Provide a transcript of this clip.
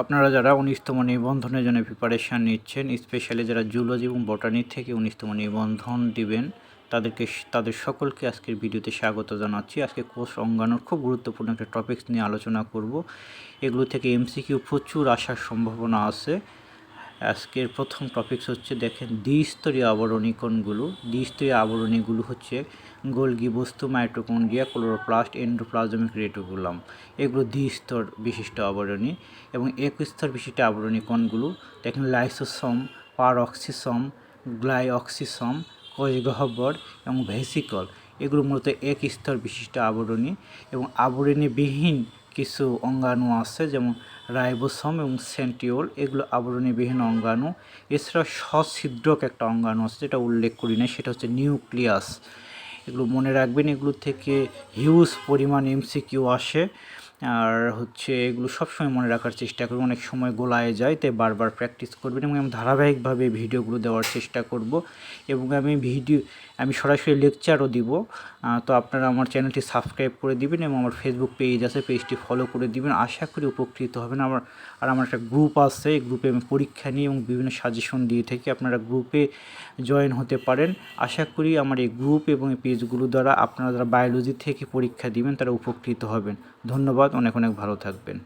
আপনারা যারা ১৯তম নিবন্ধনের জন্য প্রিপারেশান নিচ্ছেন, স্পেশালি যারা জুলজি এবং বটানি থেকে ১৯তম নিবন্ধন দিবেন, তাদের সকলকে আজকের ভিডিওতে স্বাগত জানাচ্ছি। আজকে কোষ অঙ্গাণুর খুব গুরুত্বপূর্ণ একটা টপিকস নিয়ে আলোচনা করব। এগুলো থেকে এমসিকিউ প্রচুর আসার সম্ভাবনা আছে। আজকের প্রথম টপিকস হচ্ছে, দেখেন, দ্বিস্তরীয় আবরণী কোনগুলো। দ্বিস্তরীয় আবরণীগুলো হচ্ছে গোলগি বস্তু, মাইটোকন্ড্রিয়া, ক্লোরোপ্লাস্ট, এন্ডোপ্লাজমিক রেটিকুলাম। এগুলো দ্বিস্তর বিশিষ্ট আবরণী। এবং এক স্তর বিশিষ্ট আবরণী কোনগুলো, দেখেন, লাইসোসোম, পারঅক্সিসোম, গ্লাইঅক্সিসোম, কোষগহ্বর এবং ভেসিকল। এগুলো মূলত এক স্তর বিশিষ্ট আবরণী। এবং আবরণীবিহীন কিছু অঙ্গাণু আছে, যেমন রাইবোসোম এবং সেন্টিওল। এগুলো আবরণীবিহীন অঙ্গাণু। এছাড়া সছিদ্রক একটা অঙ্গাণু আছে, যেটা উল্লেখ করি না, সেটা হচ্ছে নিউক্লিয়াস। এগুলো মনে রাখবেন, এগুলো থেকে হিউজ পরিমাণ এমসিকিউ আসে। আর হচ্ছে এগুলো সবসময় মনে রাখার চেষ্টা করবেন, অনেক সময় গোলায় যায়, তাই বারবার প্র্যাকটিস করবেন। এবং আমি ধারাবাহিকভাবে ভিডিওগুলো দেওয়ার চেষ্টা করব। এবং আমি সরাসরি লেকচারও দিব। তো আপনারা আমার চ্যানেলটি সাবস্ক্রাইব করে দিবেন এবং আমার ফেসবুক পেজ আছে, পেজটি ফলো করে দিবেন। আশা করি উপকৃত হবেন। আমার একটা গ্রুপ আছে, এই গ্রুপে আমি পরীক্ষা নিই এবং বিভিন্ন সাজেশন দিয়ে থাকি। আপনারা গ্রুপে জয়েন হতে পারেন। আশা করি আমার এই গ্রুপ এবং এই পেজগুলো দ্বারা আপনারা যারা বায়োলজি থেকে পরীক্ষা দিবেন তারা উপকৃত হবেন। ধন্যবাদ, অনেক অনেক ভালো থাকবেন।